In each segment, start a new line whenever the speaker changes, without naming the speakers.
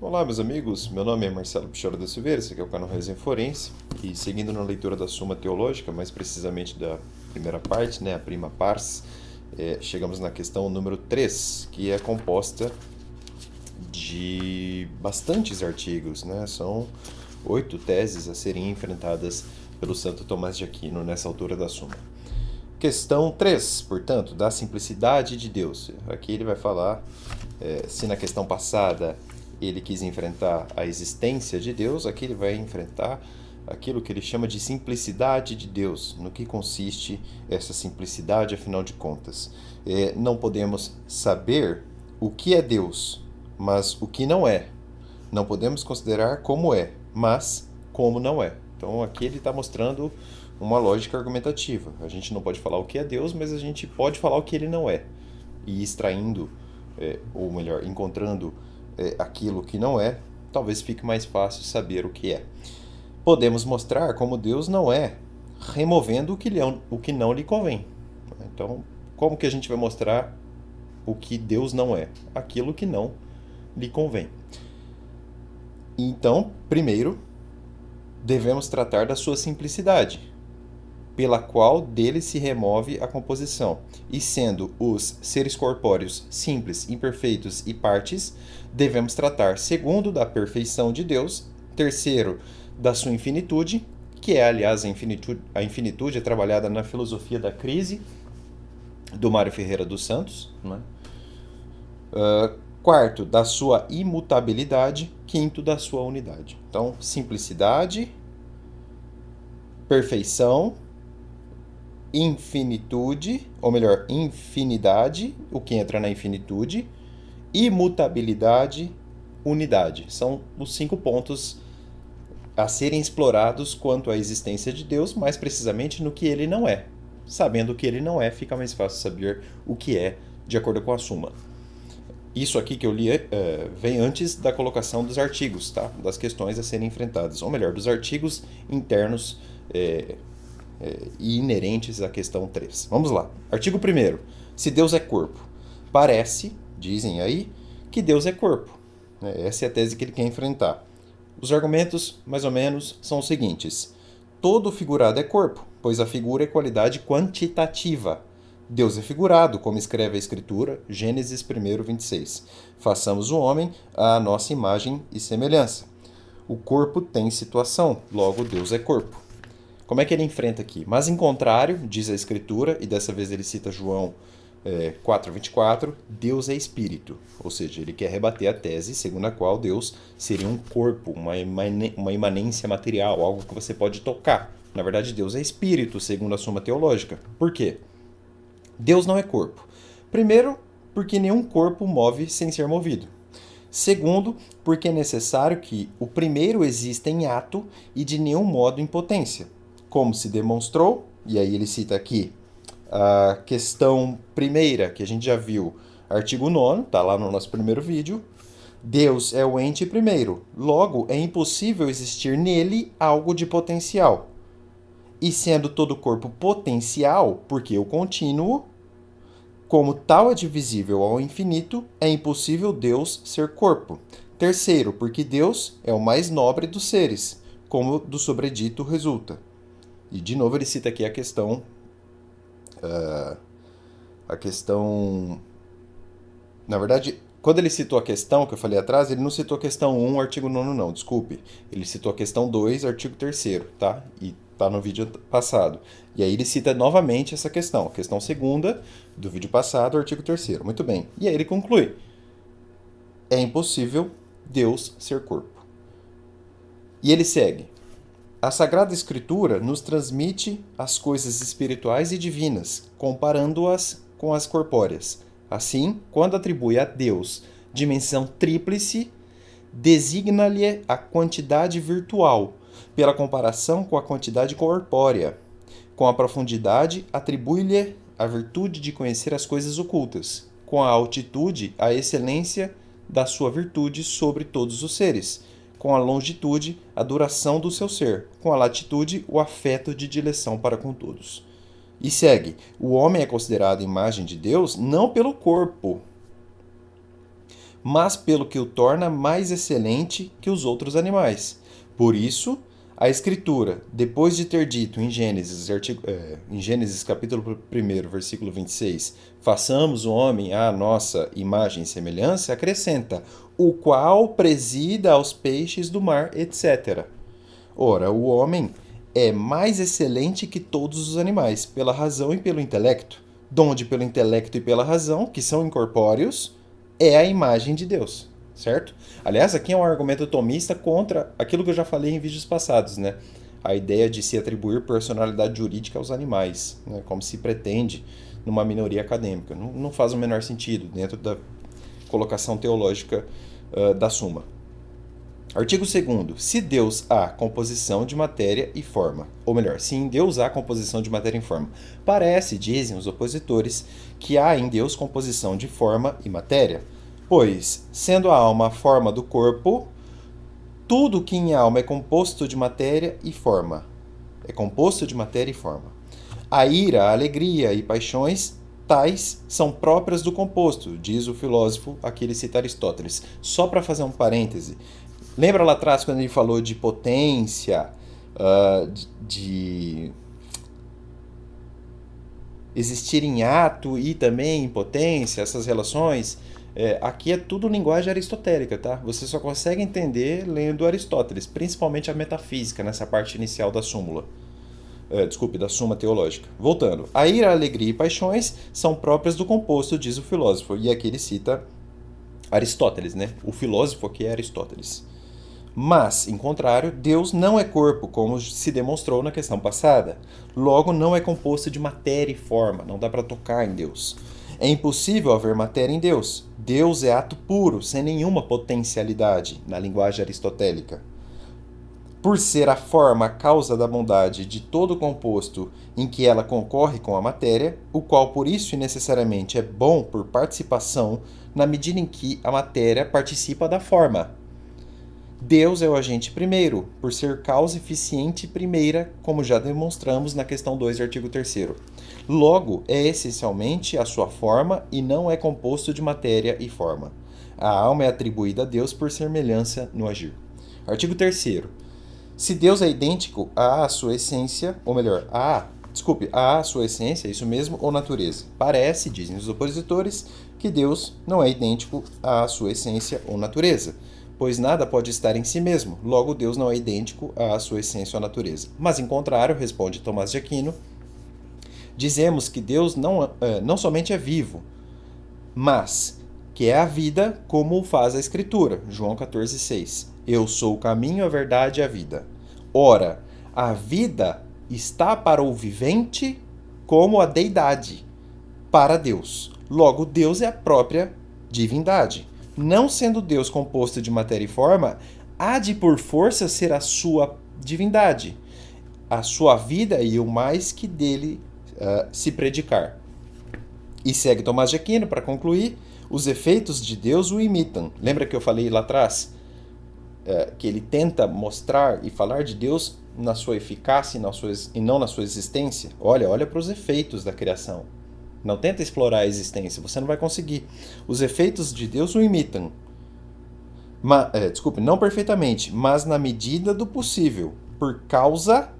Olá, meus amigos. Meu nome é Marcelo Pichoro da Silveira, esse aqui é o canal Resenha Forense. E seguindo na leitura da Suma Teológica, mais precisamente da primeira parte, né, a prima pars, chegamos na questão número 3, que é composta de bastantes artigos, né? São 8 teses a serem enfrentadas pelo Santo Tomás de Aquino nessa altura da Suma. Questão 3, portanto, da simplicidade de Deus. Aqui ele vai falar se na questão passada ele quis enfrentar a existência de Deus, aqui ele vai enfrentar aquilo que ele chama de simplicidade de Deus. No que consiste essa simplicidade, afinal de contas? Não podemos saber o que é Deus, mas o que não é. Não podemos considerar como é, mas como não é. Então aqui ele está mostrando uma lógica argumentativa. A gente não pode falar o que é Deus, mas a gente pode falar o que ele não é. E extraindo, ou melhor, encontrando aquilo que não é, talvez fique mais fácil saber o que é. Podemos mostrar como Deus não é, removendo o que não lhe convém. Então, como que a gente vai mostrar o que Deus não é? Aquilo que não lhe convém. Então, primeiro, devemos tratar da sua simplicidade, pela qual dele se remove a composição. E sendo os seres corpóreos simples, imperfeitos e partes, devemos tratar, segundo, da perfeição de Deus, terceiro, da sua infinitude, que é, aliás, a infinitude é trabalhada na filosofia da crise, do Mário Ferreira dos Santos, né? Quarto, da sua imutabilidade, quinto, da sua unidade. Então, simplicidade, perfeição, infinitude, ou melhor, infinidade, o que entra na infinitude, imutabilidade, unidade. São os 5 pontos a serem explorados quanto à existência de Deus, mais precisamente no que ele não é. Sabendo o que ele não é, fica mais fácil saber o que é, de acordo com a Suma. Isso aqui que eu li vem antes da colocação dos artigos, tá? Das questões a serem enfrentadas, ou melhor, dos artigos internos e inerentes à questão 3. Vamos lá. Artigo 1º. Se Deus é corpo. Parece, dizem aí, que Deus é corpo. Essa é a tese que ele quer enfrentar. Os argumentos, mais ou menos, são os seguintes. Todo figurado é corpo, pois a figura é qualidade quantitativa. Deus é figurado, como escreve a Escritura, Gênesis 1, 26. Façamos o homem à nossa imagem e semelhança. O corpo tem situação, logo Deus é corpo. Como é que ele enfrenta aqui? Mas em contrário, diz a Escritura, e dessa vez ele cita João 4:24, Deus é espírito. Ou seja, ele quer rebater a tese segundo a qual Deus seria um corpo, uma imanência material, algo que você pode tocar. Na verdade, Deus é espírito, segundo a Suma Teológica. Por quê? Deus não é corpo. Primeiro, porque nenhum corpo move sem ser movido. Segundo, porque é necessário que o primeiro exista em ato e de nenhum modo em potência. Como se demonstrou, e aí ele cita aqui a questão primeira, que a gente já viu, artigo 9º, está lá no nosso primeiro vídeo. Deus é o ente primeiro, logo é impossível existir nele algo de potencial. E sendo todo corpo potencial, porque o contínuo, como tal é divisível ao infinito, é impossível Deus ser corpo. Terceiro, porque Deus é o mais nobre dos seres, como do sobredito resulta. E de novo ele cita aqui a questão. Na verdade, quando ele citou a questão que eu falei atrás, ele não citou a questão 1, artigo 9º, não, desculpe. Ele citou a questão 2, artigo 3º, tá? E tá no vídeo passado. E aí ele cita novamente essa questão, a questão segunda do vídeo passado, artigo 3º. Muito bem. E aí ele conclui: é impossível Deus ser corpo. E ele segue: a Sagrada Escritura nos transmite as coisas espirituais e divinas, comparando-as com as corpóreas. Assim, quando atribui a Deus dimensão tríplice, designa-lhe a quantidade virtual, pela comparação com a quantidade corpórea. Com a profundidade, atribui-lhe a virtude de conhecer as coisas ocultas. Com a altitude, a excelência da sua virtude sobre todos os seres. Com a longitude, a duração do seu ser. Com a latitude, o afeto de dileção para com todos. E segue: o homem é considerado imagem de Deus não pelo corpo, mas pelo que o torna mais excelente que os outros animais. Por isso, a Escritura, depois de ter dito em Gênesis capítulo 1, versículo 26, façamos o homem à nossa imagem e semelhança, acrescenta, o qual presida aos peixes do mar, etc. Ora, o homem é mais excelente que todos os animais, pela razão e pelo intelecto, donde pelo intelecto e pela razão, que são incorpóreos, é a imagem de Deus, certo? Aliás, aqui é um argumento tomista contra aquilo que eu já falei em vídeos passados, né? A ideia de se atribuir personalidade jurídica aos animais, né? Como se pretende numa minoria acadêmica. Não faz o menor sentido dentro da colocação teológica da Suma. Artigo 2º. Se Deus há composição de matéria e forma. Ou melhor, se em Deus há composição de matéria e forma. Parece, dizem os opositores, que há em Deus composição de forma e matéria. Pois, sendo a alma a forma do corpo, tudo que em alma é composto de matéria e forma. É composto de matéria e forma. A ira, a alegria e paixões, tais são próprias do composto, diz o filósofo, aqui ele cita Aristóteles. Só para fazer um parêntese. Lembra lá atrás quando ele falou de potência, de existir em ato e também em potência, essas relações? Aqui é tudo linguagem aristotélica, tá? Você só consegue entender lendo Aristóteles, principalmente a metafísica, nessa parte inicial da súmula. Da Suma Teológica. Voltando. A ira, a alegria e paixões são próprias do composto, diz o filósofo. E aqui ele cita Aristóteles, né? O filósofo aqui é Aristóteles. Mas, em contrário, Deus não é corpo, como se demonstrou na questão passada. Logo, não é composto de matéria e forma, não dá para tocar em Deus. É impossível haver matéria em Deus. Deus é ato puro, sem nenhuma potencialidade, na linguagem aristotélica. Por ser a forma a causa da bondade de todo composto em que ela concorre com a matéria, o qual por isso e necessariamente é bom por participação, na medida em que a matéria participa da forma. Deus é o agente primeiro, por ser causa eficiente primeira, como já demonstramos na questão 2 do artigo 3º. Logo, é essencialmente a sua forma e não é composto de matéria e forma. A alma é atribuída a Deus por semelhança no agir. Artigo 3º. Se Deus é idêntico à sua essência, ou melhor, à sua essência, isso mesmo, ou natureza. Parece, dizem os opositores, que Deus não é idêntico à sua essência ou natureza, pois nada pode estar em si mesmo, logo Deus não é idêntico à sua essência ou natureza. Mas, em contrário, responde Tomás de Aquino, dizemos que Deus não somente é vivo, mas que é a vida, como o faz a Escritura, João 14,6. Eu sou o caminho, a verdade e a vida. Ora, a vida está para o vivente como a deidade para Deus. Logo, Deus é a própria divindade. Não sendo Deus composto de matéria e forma, há de por força ser a sua divindade, a sua vida e o mais que dele se predicar. E segue Tomás de Aquino, para concluir, os efeitos de Deus o imitam. Lembra que eu falei lá atrás? Que ele tenta mostrar e falar de Deus na sua eficácia e não na sua existência? Olha para os efeitos da criação. Não tenta explorar a existência, você não vai conseguir. Os efeitos de Deus o imitam. Não perfeitamente, mas na medida do possível, por causa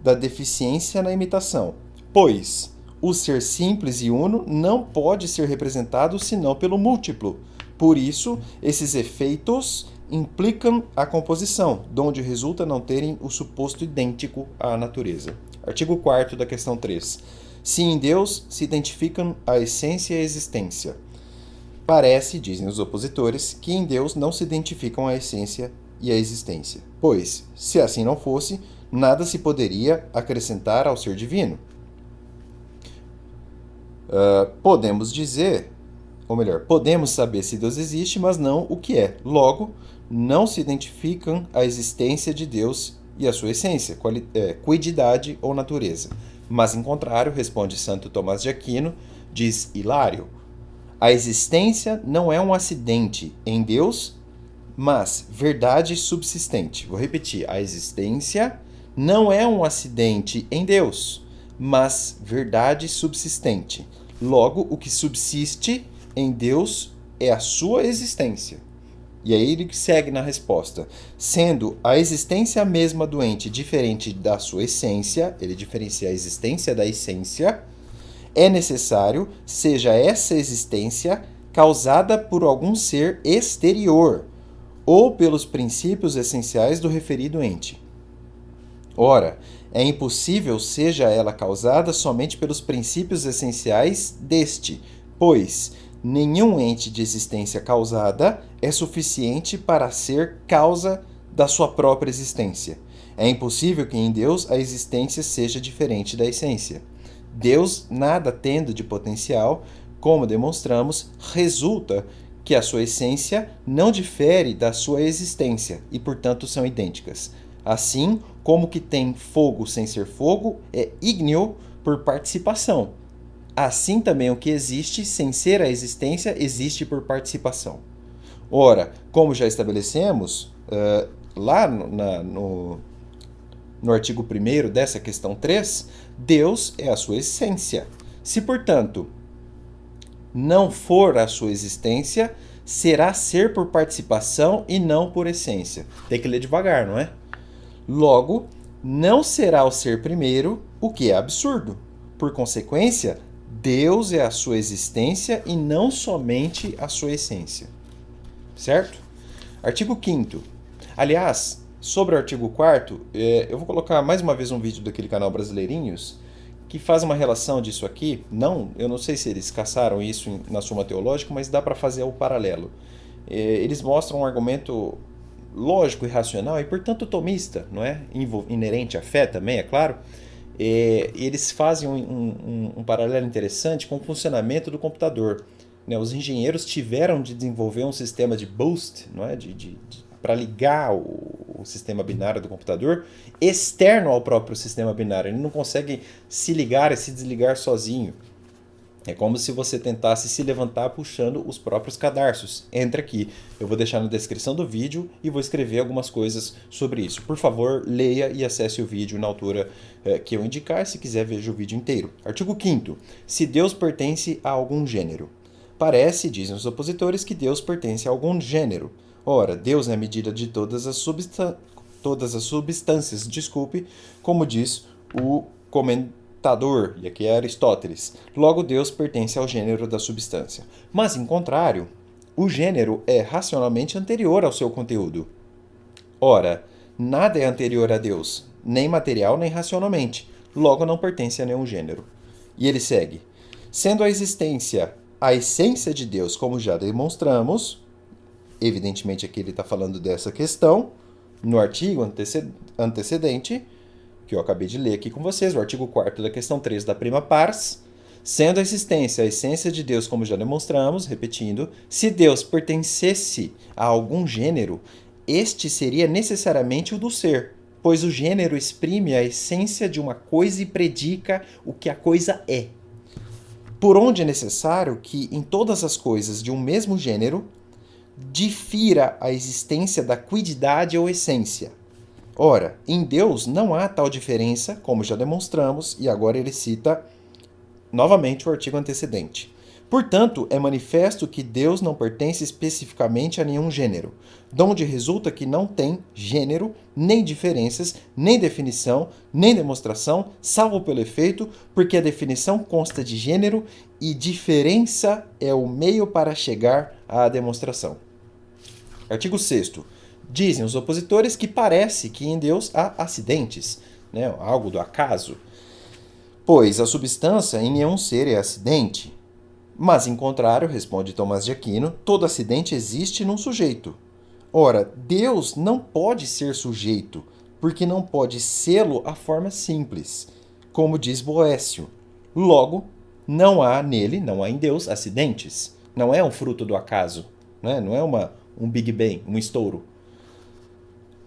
da deficiência na imitação. Pois o ser simples e uno não pode ser representado senão pelo múltiplo. Por isso, esses efeitos implicam a composição, donde resulta não terem o suposto idêntico à natureza. Artigo 4º da questão 3. Se em Deus se identificam a essência e a existência. Parece, dizem os opositores, que em Deus não se identificam a essência e a existência. Pois, se assim não fosse, nada se poderia acrescentar ao ser divino. Podemos saber se Deus existe, mas não o que é. Logo, não se identificam a existência de Deus e a sua essência, quididade ou natureza. Mas, em contrário, responde Santo Tomás de Aquino, diz Hilário, a existência não é um acidente em Deus, mas verdade subsistente. Vou repetir, a existência não é um acidente em Deus, mas verdade subsistente. Logo, o que subsiste em Deus é a sua existência. E aí ele segue na resposta. Sendo a existência mesma do ente diferente da sua essência, ele diferencia a existência da essência, é necessário seja essa existência causada por algum ser exterior ou pelos princípios essenciais do referido ente. Ora, é impossível seja ela causada somente pelos princípios essenciais deste, pois nenhum ente de existência causada é suficiente para ser causa da sua própria existência. É impossível que em Deus a existência seja diferente da essência. Deus, nada tendo de potencial, como demonstramos, resulta que a sua essência não difere da sua existência e, portanto, são idênticas. Assim como que tem fogo sem ser fogo é ígneo por participação. Assim também o que existe sem ser a existência existe por participação. Ora, como já estabelecemos lá no artigo 1º dessa questão 3, Deus é a sua essência. Se, portanto, não for a sua existência, será ser por participação e não por essência. Tem que ler devagar, não é? Logo, não será o ser primeiro, o que é absurdo. Por consequência, Deus é a sua existência e não somente a sua essência. Certo? Artigo 5º. Aliás, sobre o artigo 4º, eu vou colocar mais uma vez um vídeo daquele canal Brasileirinhos que faz uma relação disso aqui. Eu não sei se eles caçaram isso na Suma Teológica, mas dá para fazer o paralelo. Eles mostram um argumento lógico e racional e, portanto, tomista, não é? Inerente à fé também, é claro. Eles fazem um paralelo interessante com o funcionamento do computador. Né? Os engenheiros tiveram de desenvolver um sistema de boost, não é? Para ligar o sistema binário do computador externo ao próprio sistema binário. Ele não consegue se ligar e se desligar sozinho. É como se você tentasse se levantar puxando os próprios cadarços. Entra aqui. Eu vou deixar na descrição do vídeo e vou escrever algumas coisas sobre isso. Por favor, leia e acesse o vídeo na altura que eu indicar. Se quiser, veja o vídeo inteiro. Artigo 5º. Se Deus pertence a algum gênero. Parece, dizem os opositores, que Deus pertence a algum gênero. Ora, Deus é a medida de todas as substâncias, como diz o comentador, e aqui é Aristóteles. Logo, Deus pertence ao gênero da substância. Mas, em contrário, o gênero é racionalmente anterior ao seu conteúdo. Ora, nada é anterior a Deus, nem material nem racionalmente. Logo, não pertence a nenhum gênero. E ele segue. Sendo a existência a essência de Deus, como já demonstramos, evidentemente aqui ele está falando dessa questão, no artigo antecedente, que eu acabei de ler aqui com vocês, o artigo 4º da questão 3 da prima pars, sendo a existência a essência de Deus, como já demonstramos, repetindo, se Deus pertencesse a algum gênero, este seria necessariamente o do ser, pois o gênero exprime a essência de uma coisa e predica o que a coisa é. Por onde é necessário que, em todas as coisas de um mesmo gênero, difira a existência da quididade ou essência. Ora, em Deus não há tal diferença, como já demonstramos, e agora ele cita novamente o artigo antecedente. Portanto, é manifesto que Deus não pertence especificamente a nenhum gênero, donde resulta que não tem gênero, nem diferenças, nem definição, nem demonstração, salvo pelo efeito, porque a definição consta de gênero e diferença é o meio para chegar à demonstração. Artigo 6º. Dizem os opositores que parece que em Deus há acidentes, né? Algo do acaso, pois a substância em nenhum ser é acidente. Mas, em contrário, responde Tomás de Aquino, todo acidente existe num sujeito. Ora, Deus não pode ser sujeito, porque não pode sê-lo a forma simples, como diz Boécio. Logo, não há nele, não há em Deus, acidentes. Não é um fruto do acaso, né? Não é um Big Bang, um estouro.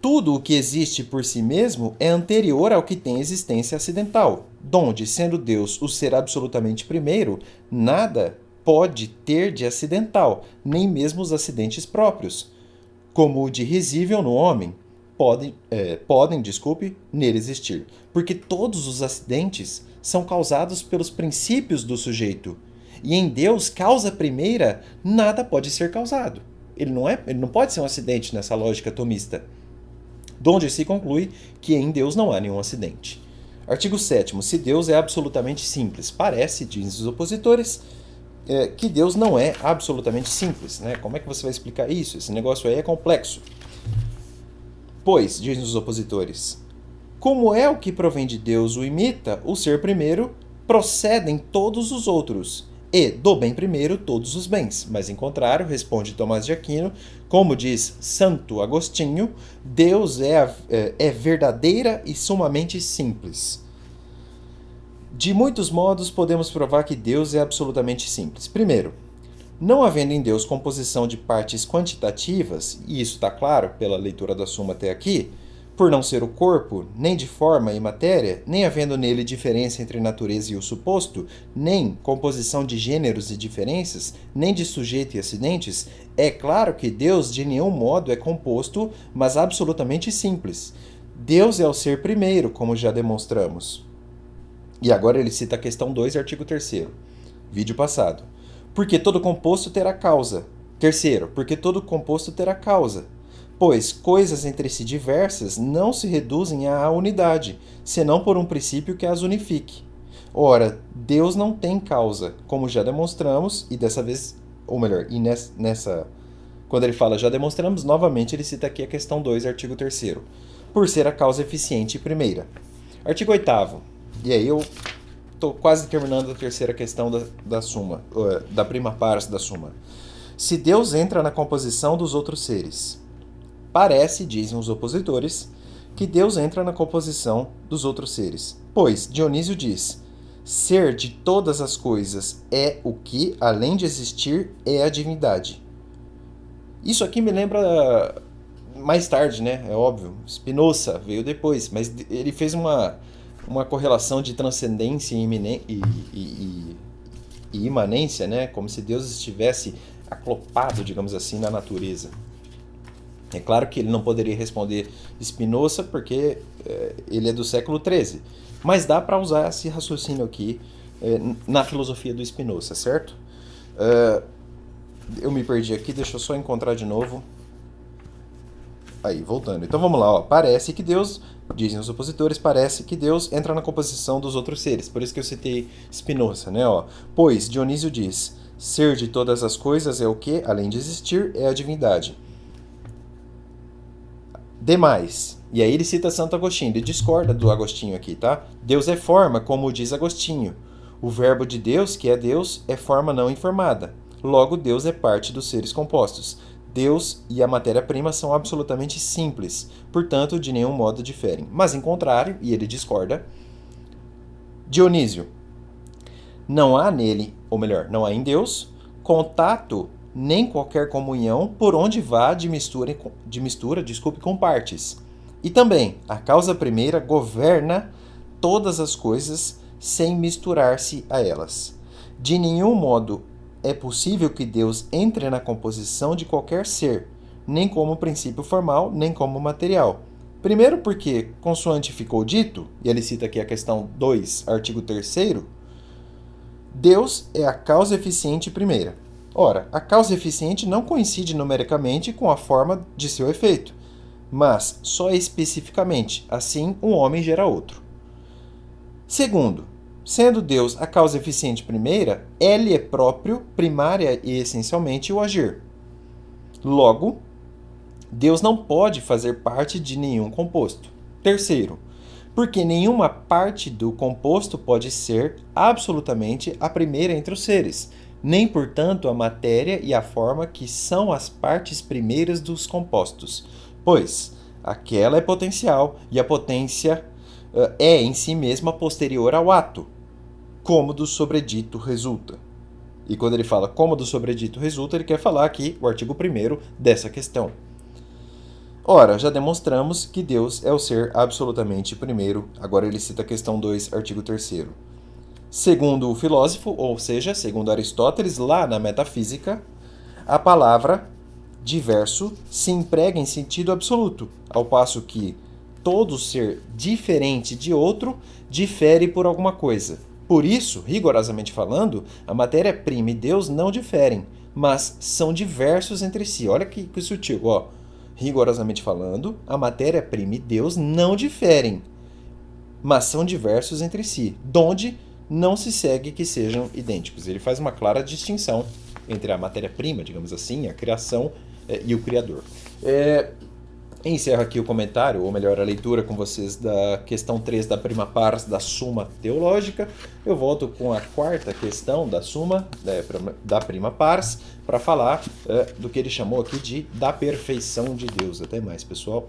Tudo o que existe por si mesmo é anterior ao que tem existência acidental, donde, sendo Deus o ser absolutamente primeiro, nada pode ter de acidental, nem mesmo os acidentes próprios, como o de risível no homem, podem nele existir, porque todos os acidentes são causados pelos princípios do sujeito, E em Deus, causa primeira, nada pode ser causado. Ele não pode ser um acidente nessa lógica tomista. Donde se conclui que em Deus não há nenhum acidente. Artigo 7º. Se Deus é absolutamente simples. Parece, dizem os opositores, que Deus não é absolutamente simples. Né? Como é que você vai explicar isso? Esse negócio aí é complexo. Pois, dizem os opositores, como é o que provém de Deus o imita, o ser primeiro, procedem todos os outros, e do bem primeiro todos os bens. Mas em contrário, responde Tomás de Aquino, como diz Santo Agostinho, Deus é verdadeira e sumamente simples. De muitos modos podemos provar que Deus é absolutamente simples. Primeiro, não havendo em Deus composição de partes quantitativas, e isso está claro pela leitura da Suma até aqui, por não ser o corpo, nem de forma e matéria, nem havendo nele diferença entre natureza e o suposto, nem composição de gêneros e diferenças, nem de sujeito e acidentes, é claro que Deus de nenhum modo é composto, mas absolutamente simples. Deus é o ser primeiro, como já demonstramos. E agora ele cita a questão 2, artigo 3º, vídeo passado. Porque todo composto terá causa. Terceiro, porque todo composto terá causa. Pois coisas entre si diversas não se reduzem à unidade, senão por um princípio que as unifique. Ora, Deus não tem causa, como já demonstramos, e dessa vez, ou melhor, quando ele fala já demonstramos, novamente ele cita aqui a questão 2, artigo 3º, por ser a causa eficiente primeira. Artigo 8º, e aí eu estou quase terminando a terceira questão da Suma, da prima pars da Suma. Se Deus entra na composição dos outros seres, parece, dizem os opositores, que Deus entra na composição dos outros seres. Pois, Dionísio diz, ser de todas as coisas é o que, além de existir, é a divindade. Isso aqui me lembra mais tarde, né? É óbvio, Spinoza veio depois, mas ele fez uma correlação de transcendência e imanência, né? Como se Deus estivesse aclopado, digamos assim, na natureza. É claro que ele não poderia responder Spinoza porque ele é do século XIII, mas dá para usar esse raciocínio aqui na filosofia do Spinoza, certo? Eu me perdi aqui, deixa eu só encontrar de novo. Aí, voltando. Então vamos lá, ó. Parece que Deus, dizem os opositores, parece que Deus entra na composição dos outros seres. Por isso que eu citei Spinoza, né? Ó. Pois, Dionísio diz, ser de todas as coisas é o que, além de existir, é a divindade. Demais. E aí ele cita Santo Agostinho, ele discorda do Agostinho aqui, tá? Deus é forma, como diz Agostinho. O verbo de Deus, que é Deus, é forma não informada. Logo, Deus é parte dos seres compostos. Deus e a matéria-prima são absolutamente simples, portanto, de nenhum modo diferem. Mas, em contrário, e ele discorda, Dionísio, não há nele, ou melhor, não há em Deus, contato nem qualquer comunhão por onde vá de mistura com partes. E também, a causa primeira governa todas as coisas sem misturar-se a elas. De nenhum modo é possível que Deus entre na composição de qualquer ser, nem como princípio formal, nem como material. Primeiro porque, consoante ficou dito, e ele cita aqui a questão 2, artigo 3º, Deus é a causa eficiente primeira. Ora, a causa eficiente não coincide numericamente com a forma de seu efeito, mas só especificamente, assim um homem gera outro. Segundo, sendo Deus a causa eficiente primeira, ele é próprio, primária e essencialmente o agir. Logo, Deus não pode fazer parte de nenhum composto. Terceiro, porque nenhuma parte do composto pode ser absolutamente a primeira entre os seres, nem, portanto, a matéria e a forma que são as partes primeiras dos compostos, pois aquela é potencial e a potência é em si mesma posterior ao ato, como do sobredito resulta. E quando ele fala como do sobredito resulta, ele quer falar aqui o artigo 1º dessa questão. Ora, já demonstramos que Deus é o ser absolutamente primeiro. Agora ele cita a questão 2, artigo 3º. Segundo o filósofo, ou seja, segundo Aristóteles, lá na Metafísica, a palavra diverso se emprega em sentido absoluto, ao passo que todo ser diferente de outro difere por alguma coisa. Por isso, rigorosamente falando, a matéria-prima e Deus não diferem, mas são diversos entre si. Olha que sutil, ó. Rigorosamente falando, a matéria-prima e Deus não diferem, mas são diversos entre si, donde não se segue que sejam idênticos. Ele faz uma clara distinção entre a matéria-prima, digamos assim, a criação e o Criador. Encerro aqui o comentário, ou melhor, a leitura com vocês da questão 3 da prima pars da Suma Teológica. Eu volto com a quarta questão da Suma, da prima pars, para falar do que ele chamou aqui de da perfeição de Deus. Até mais, pessoal.